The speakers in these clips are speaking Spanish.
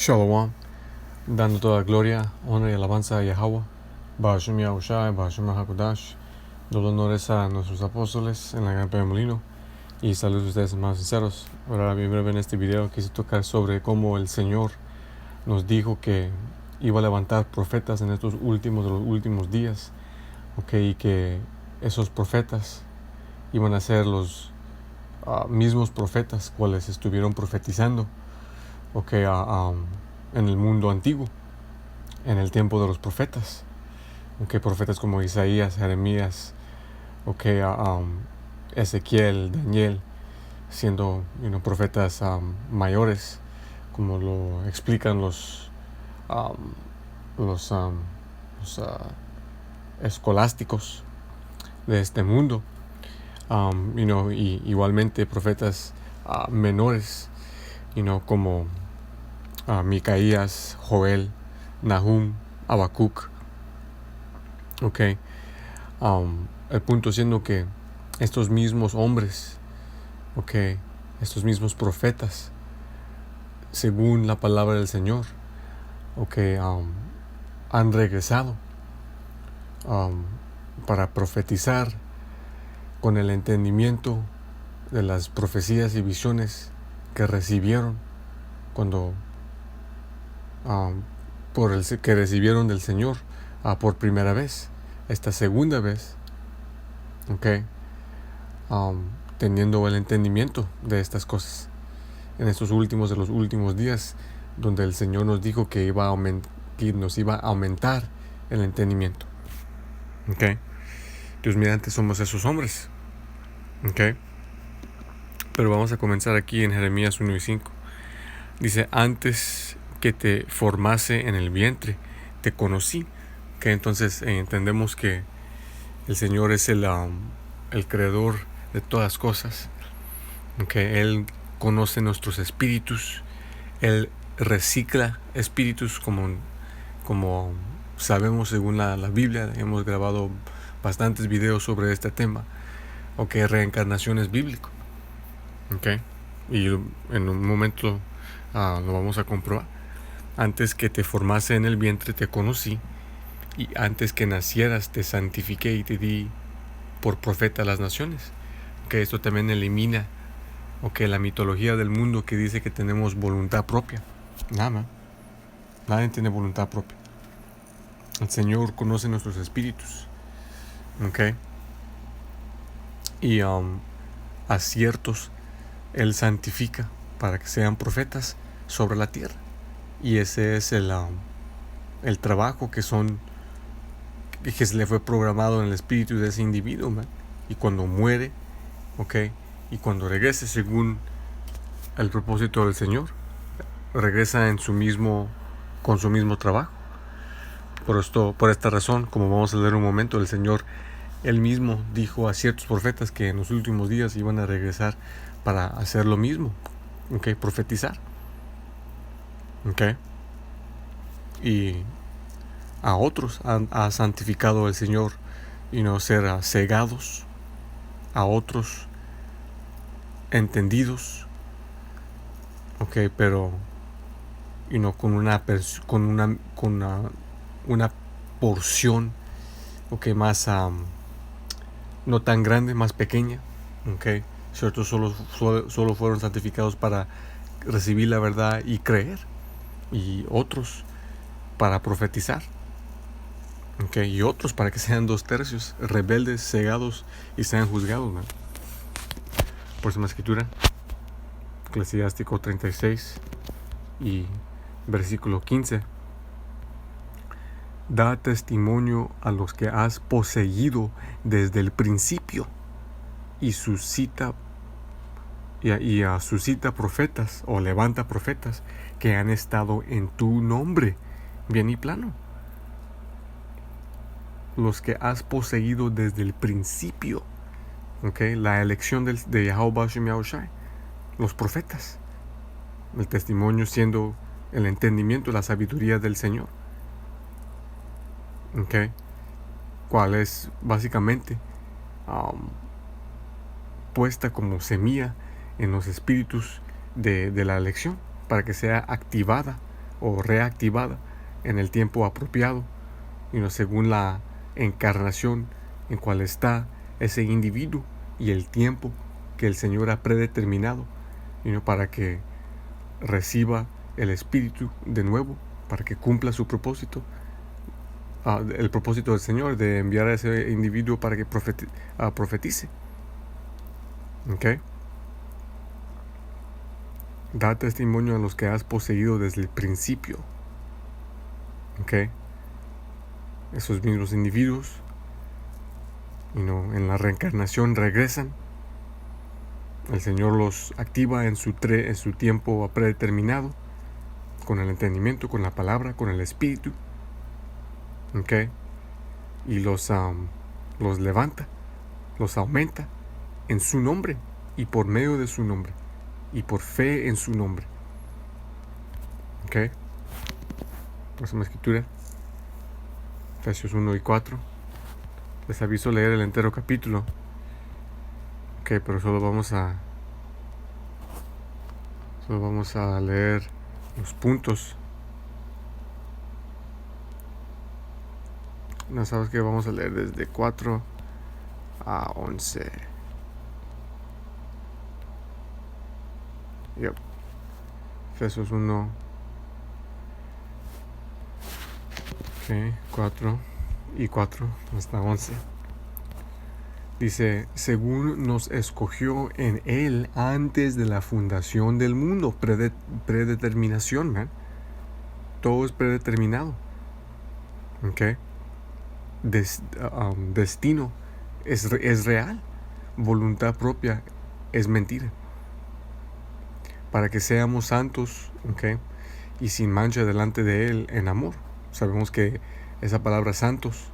Shalom, dando toda gloria, honra y alabanza a Yahweh, Ba'ashum Yahushai, Ba'ashum HaKodash, dando honores a nuestros apóstoles en la Gran Molino y saludos a ustedes más sinceros. Ahora bien breve en este video quise tocar sobre cómo el Señor nos dijo que iba a levantar profetas en estos últimos de los últimos días, y que esos profetas iban a ser los mismos profetas cuales estuvieron profetizando en el mundo antiguo, en el tiempo de los profetas, profetas como Isaías, Jeremías, Ezequiel, Daniel, siendo profetas mayores, como lo explican los escolásticos de este mundo, y igualmente profetas menores, como Micaías, Joel, Nahum, Habacuc. El punto siendo que estos mismos hombres, estos mismos profetas, según la palabra del Señor, han regresado para profetizar con el entendimiento de las profecías y visiones que recibieron cuando que recibieron del Señor por primera vez, esta segunda vez, teniendo el entendimiento de estas cosas en estos últimos de los últimos días, donde el Señor nos dijo que nos iba a aumentar el entendimiento. Dios mediante somos esos hombres. Pero vamos a comenzar aquí en Jeremías 1 y 5. Dice: antes que te formase en el vientre, te conocí. Entonces entendemos que el Señor es el creador de todas cosas. Él conoce nuestros espíritus. Él recicla espíritus, como sabemos según la Biblia. Hemos grabado bastantes videos sobre este tema. Reencarnación es bíblico. Y en un momento lo vamos a comprobar. Antes que te formase en el vientre te conocí, y antes que nacieras te santifiqué y te di por profeta a las naciones. Esto también elimina la mitología del mundo que dice que tenemos voluntad propia. Nadie tiene voluntad propia. El Señor conoce nuestros espíritus. Y a ciertos Él santifica para que sean profetas sobre la tierra. Y ese es el trabajo que se le fue programado en el espíritu de ese individuo, y cuando muere, y cuando regrese según el propósito del Señor, regresa con su mismo trabajo. Por esta razón, como vamos a leer un momento, el Señor Él mismo dijo a ciertos profetas que en los últimos días iban a regresar para hacer lo mismo, profetizar. Y a otros ha santificado el Señor y no ser cegados, a otros entendidos, pero con una porción más no tan grande, más pequeña. Ciertos solo fueron santificados para recibir la verdad y creer, y otros para profetizar, y otros para que sean 2/3 rebeldes, cegados y sean juzgados. Próxima escritura, Eclesiástico 36 y versículo 15. Da testimonio a los que has poseído desde el principio, y suscita profetas, o levanta profetas que han estado en tu nombre, bien y plano. Los que has poseído desde el principio, la elección de Yahweh Ba'ashum Yahushai, los profetas, el testimonio siendo el entendimiento, la sabiduría del Señor, cual es básicamente puesta como semilla en los espíritus de la elección, para que sea activada o reactivada en el tiempo apropiado, según la encarnación en cual está ese individuo y el tiempo que el Señor ha predeterminado, para que reciba el Espíritu de nuevo, para que cumpla su propósito, el propósito del Señor de enviar a ese individuo para que profetice. Da testimonio a los que has poseído desde el principio. Esos mismos individuos, en la reencarnación regresan. El Señor los activa en su tiempo predeterminado, con el entendimiento, con la palabra, con el Espíritu. Y los levanta, los aumenta en su nombre y por medio de su nombre y por fe en su nombre. Próxima escritura, Efesios 1 y 4. Les aviso leer el entero capítulo, pero solo vamos a leer los puntos. No sabes que vamos a leer desde 4 a 11. Efesios 1, 4 y 4 hasta 11. Dice, según nos escogió en Él antes de la fundación del mundo. Predeterminación, man. Todo es predeterminado. Destino es real. Voluntad propia es mentira. Para que seamos santos, y sin mancha delante de Él en amor. Sabemos que esa palabra santos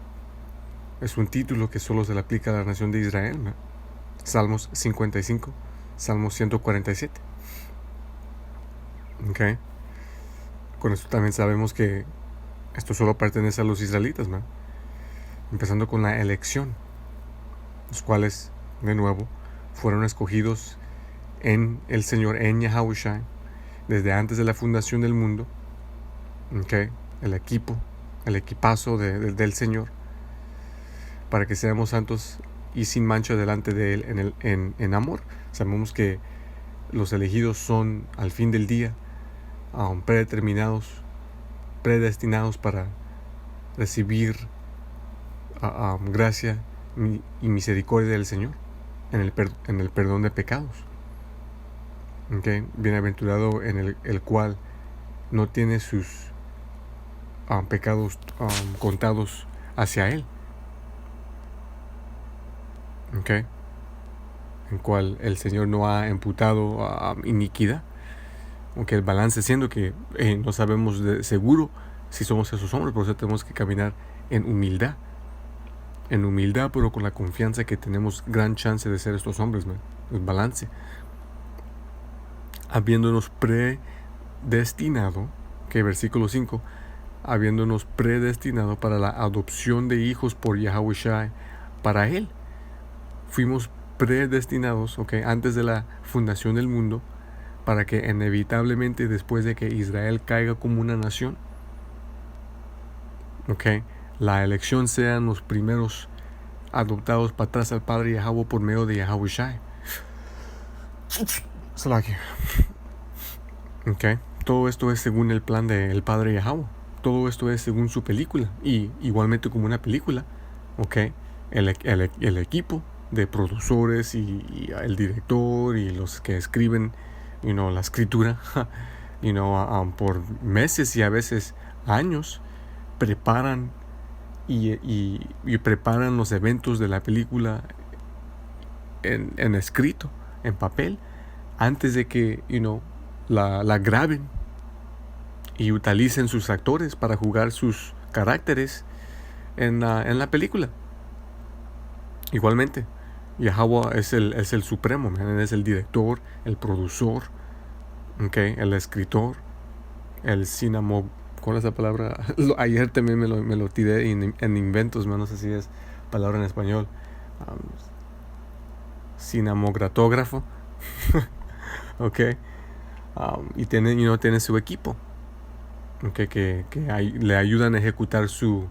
es un título que solo se le aplica a la nación de Israel, ¿no? Salmos 55, Salmos 147. Con esto también sabemos que esto solo pertenece a los israelitas, ¿no? Empezando con la elección, los cuales, de nuevo, fueron escogidos en el Señor, en Yahushua, desde antes de la fundación del mundo. El equipazo del Señor, para que seamos santos y sin mancha delante de Él en amor. Sabemos que los elegidos son, al fin del día, predestinados para recibir gracia y misericordia del Señor en el perdón de pecados. Bienaventurado en el cual no tiene sus pecados contados hacia Él. En cual el Señor no ha imputado iniquidad. Aunque el balance siendo que no sabemos de seguro si somos esos hombres, por eso tenemos que caminar en humildad, pero con la confianza que tenemos gran chance de ser estos hombres, man. El balance, habiéndonos predestinado, versículo 5, habiéndonos predestinado para la adopción de hijos por Yahushua, para Él. Fuimos predestinados, antes de la fundación del mundo, para que inevitablemente después de que Israel caiga como una nación, la elección sean los primeros adoptados para atrás al Padre Yahweh por medio de Yahushua. Todo esto es según el plan del Padre Yahweh. Todo esto es según su película. Y igualmente como una película, el equipo de productores y el director y los que escriben la escritura por meses y a veces años preparan y preparan los eventos de la película en escrito, en papel, antes de que la graben y utilicen sus actores para jugar sus caracteres en la película. Igualmente, Yahweh es el supremo, man. Es el director, el productor, el escritor, el ¿cuál es la palabra? Ayer también me lo tiré en inventos, no sé si es palabra en español. Cinematógrafo. Y tiene su equipo. okay, le ayudan a ejecutar su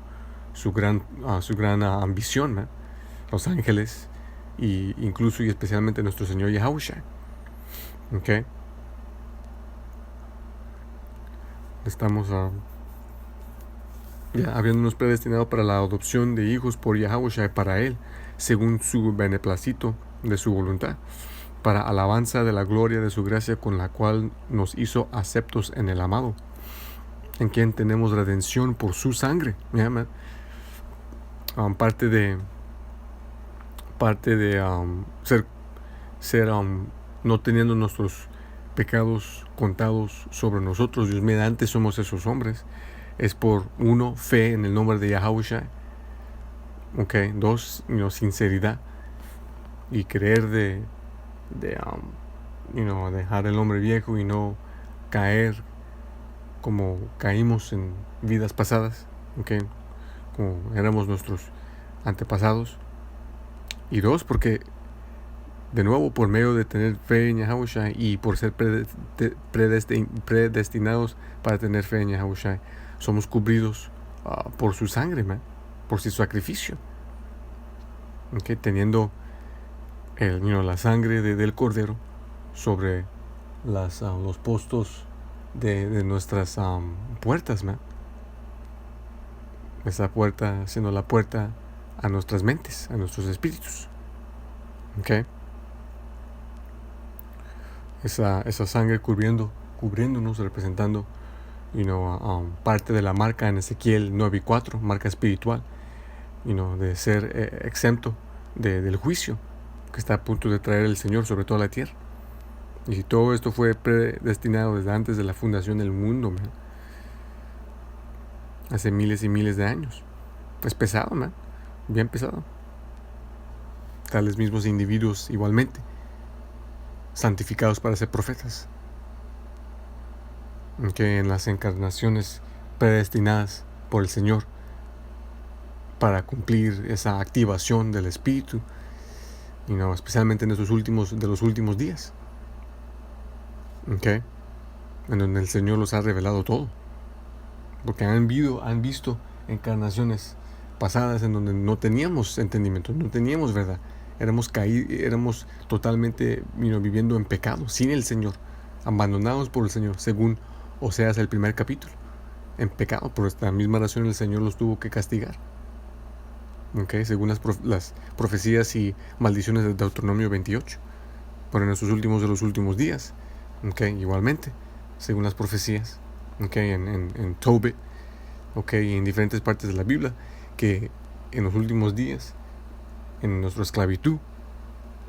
gran ambición, ¿no? Los ángeles y incluso y especialmente nuestro Señor Yahushua. Okay. Estamos ya habiéndonos predestinado para la adopción de hijos por Yahushua para Él, según su beneplácito de su voluntad, para alabanza de la gloria de su gracia con la cual nos hizo aceptos en el amado, en quien tenemos redención por su sangre. Parte de ser no teniendo nuestros pecados contados sobre nosotros, Dios mediante somos esos hombres, es por uno, fe en el nombre de Yahushua, okay. Dos, sinceridad y creer de dejar el hombre viejo y no caer como caímos en vidas pasadas, okay, como éramos nuestros antepasados. Y dos, porque de nuevo, por medio de tener fe en Yahushua y por ser predestinados para tener fe en Yahushua, somos cubridos por su sangre, por su sacrificio. Okay, teniendo la sangre del cordero sobre los postos de nuestras puertas, esa puerta siendo la puerta a nuestras mentes, a nuestros espíritus. Okay. Esa sangre cubriéndonos, representando parte de la marca en Ezequiel 9:4, marca espiritual, de ser exento del juicio que está a punto de traer el Señor sobre toda la tierra. Y todo esto fue predestinado desde antes de la fundación del mundo, hace miles y miles de años. Es pesado, bien pesado. Tales mismos individuos igualmente santificados para ser profetas, que en las encarnaciones predestinadas por el Señor para cumplir esa activación del Espíritu, especialmente en esos últimos días, okay, en donde el Señor los ha revelado todo, porque han visto encarnaciones pasadas en donde no teníamos entendimiento, no teníamos verdad, éramos totalmente viviendo en pecado, sin el Señor, abandonados por el Señor, según Oseas el primer capítulo, en pecado. Por esta misma razón el Señor los tuvo que castigar, okay, según las profecías y maldiciones de Deuteronomio 28. Pero en estos últimos de los últimos días, okay, igualmente, según las profecías, okay, en Tobit, okay, y en diferentes partes de la Biblia, que en los últimos días, en nuestra esclavitud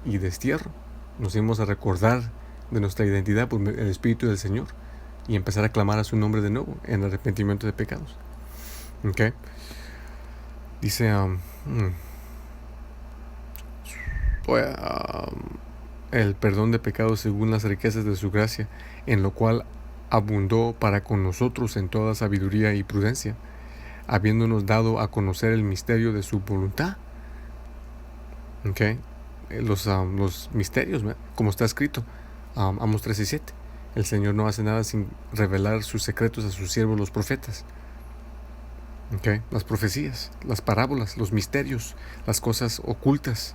y destierro, nos íbamos a recordar de nuestra identidad por el Espíritu del Señor y empezar a clamar a su nombre de nuevo en arrepentimiento de pecados. Okay. Dice el perdón de pecados según las riquezas de su gracia, en lo cual abundó para con nosotros en toda sabiduría y prudencia, habiéndonos dado a conocer el misterio de su voluntad. Okay. Los misterios, como está escrito, Amos 3:7. El Señor no hace nada sin revelar sus secretos a sus siervos los profetas. Okay. Las profecías, las parábolas, los misterios, las cosas ocultas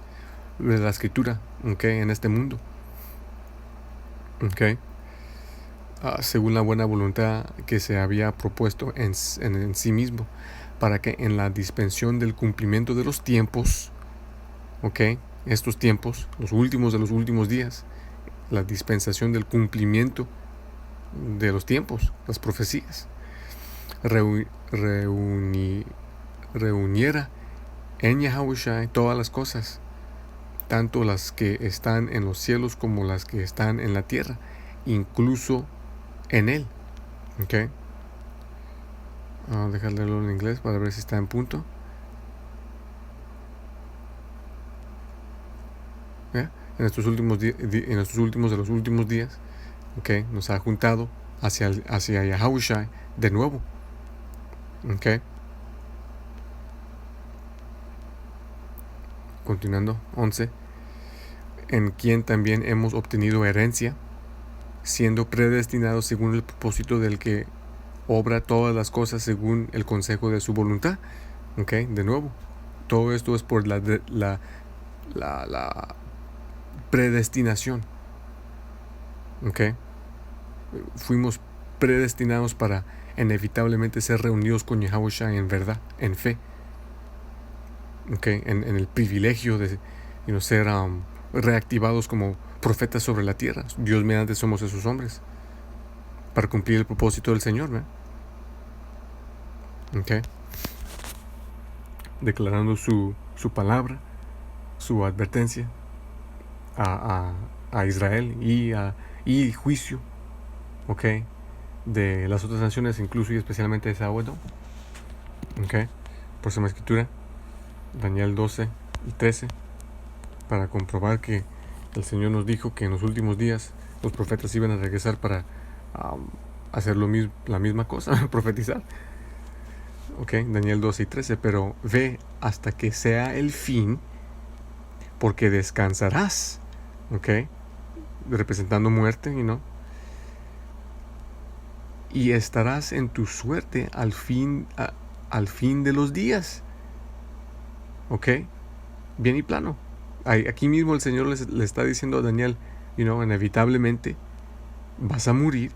de la escritura, okay, en este mundo. Okay. Según la buena voluntad que se había propuesto en sí mismo, para que en la dispensación del cumplimiento de los tiempos, okay, estos tiempos, los últimos de los últimos días, la dispensación del cumplimiento de los tiempos, las profecías, reuniera en Yahushua todas las cosas, tanto las que están en los cielos como las que están en la tierra, incluso en él. Okay. Dejar leerlo en inglés para ver si está en punto. ¿Ya? En estos últimos de los últimos días, okay, nos ha juntado hacia Yahushua de nuevo. Okay. Continuando, 11. En quien también hemos obtenido herencia, siendo predestinados según el propósito del que obra todas las cosas según el consejo de su voluntad. Okay, de nuevo, todo esto es por la predestinación. Okay, fuimos predestinados para inevitablemente ser reunidos con Yahushua en verdad, en fe. Okay, en el privilegio de ser reactivados como profetas sobre la tierra. Dios mediante somos esos hombres para cumplir el propósito del Señor, ¿verdad? Okay. Declarando su palabra, su advertencia a Israel y juicio, okay, de las otras naciones, incluso y especialmente de Saúl. Okay. Por esa escritura, Daniel 12 y 13, para comprobar que el Señor nos dijo que en los últimos días los profetas iban a regresar para hacer la misma cosa, profetizar. Okay, Daniel 12 y 13, pero ve hasta que sea el fin, porque descansarás, okay, representando muerte, y estarás en tu suerte al fin de los días. Okay, bien y plano. Aquí mismo el Señor le está diciendo a Daniel, inevitablemente vas a morir,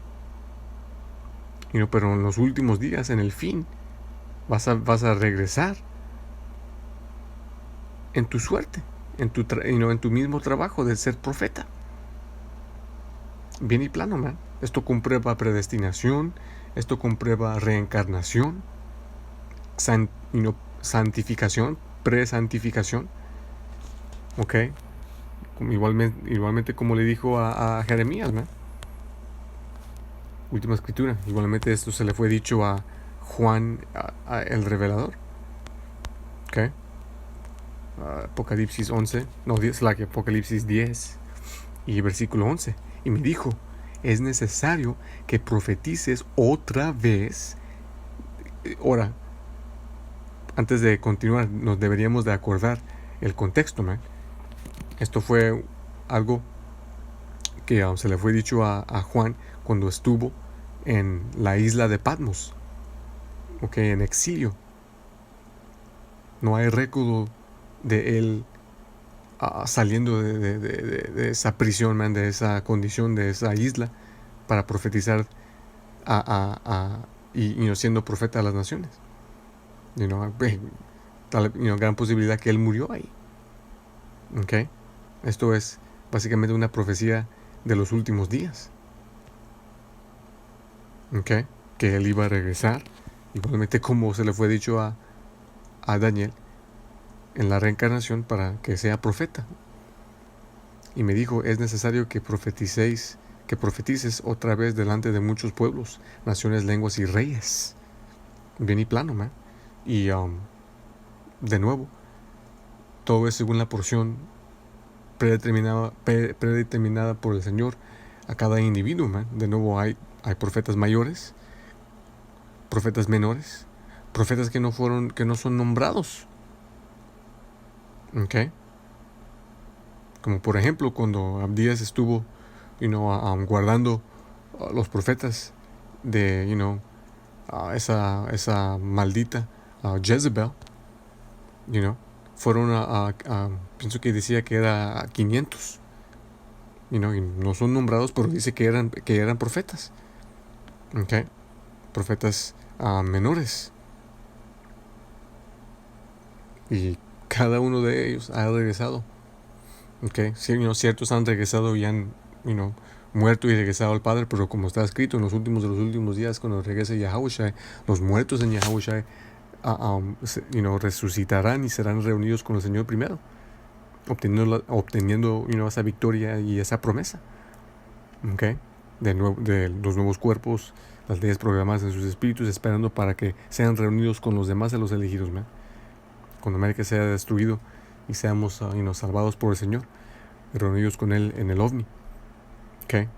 pero en los últimos días, en el fin, vas a regresar en tu suerte, en tu mismo trabajo de ser profeta. Bien y plano, man. Esto comprueba predestinación, esto comprueba reencarnación, santificación, presantificación. Ok, igualmente como le dijo a Jeremías, man. Última escritura. Igualmente esto se le fue dicho a Juan, el revelador. Ok. Apocalipsis 11, no, Apocalipsis 10 y versículo 11. Y me dijo, es necesario que profetices otra vez. Ahora, antes de continuar, nos deberíamos de acordar el contexto, man. Esto fue algo que se le fue dicho a Juan cuando estuvo en la isla de Patmos, okay, en exilio. No hay récord de él saliendo de esa prisión, man, de esa condición, de esa isla, para profetizar y siendo profeta a las naciones. Gran posibilidad que él murió ahí. Okay. Esto es básicamente una profecía de los últimos días. Okay. Que él iba a regresar, igualmente como se le fue dicho a Daniel en la reencarnación, para que sea profeta. Y me dijo, es necesario que profetices otra vez delante de muchos pueblos, naciones, lenguas y reyes. Bien y plano, man. Y de nuevo, todo es según la porción predeterminada por el Señor a cada individuo, man. De nuevo, hay profetas mayores, profetas menores, profetas que no son nombrados. Okay. Como por ejemplo cuando Abdías estuvo guardando los profetas de esa maldita Jezebel, fueron pienso que decía que era 500, y no son nombrados, pero dice que eran profetas. Okay. Profetas menores, y cada uno de ellos ha regresado. Okay. Sí, ciertos han regresado y han muerto y regresado al Padre, pero como está escrito, en los últimos de los últimos días, cuando regrese Yahushua, los muertos en Yahushua resucitarán y serán reunidos con el Señor primero, obteniendo esa victoria y esa promesa. Okay. De los nuevos cuerpos, las leyes programadas en sus espíritus, esperando para que sean reunidos con los demás de los elegidos, ¿no? Cuando América sea destruido y seamos salvados por el Señor, reunidos con Él en el ovni. Okay.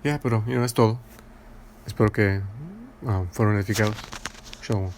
Pero es todo. Espero que fueron edificados. Shalom.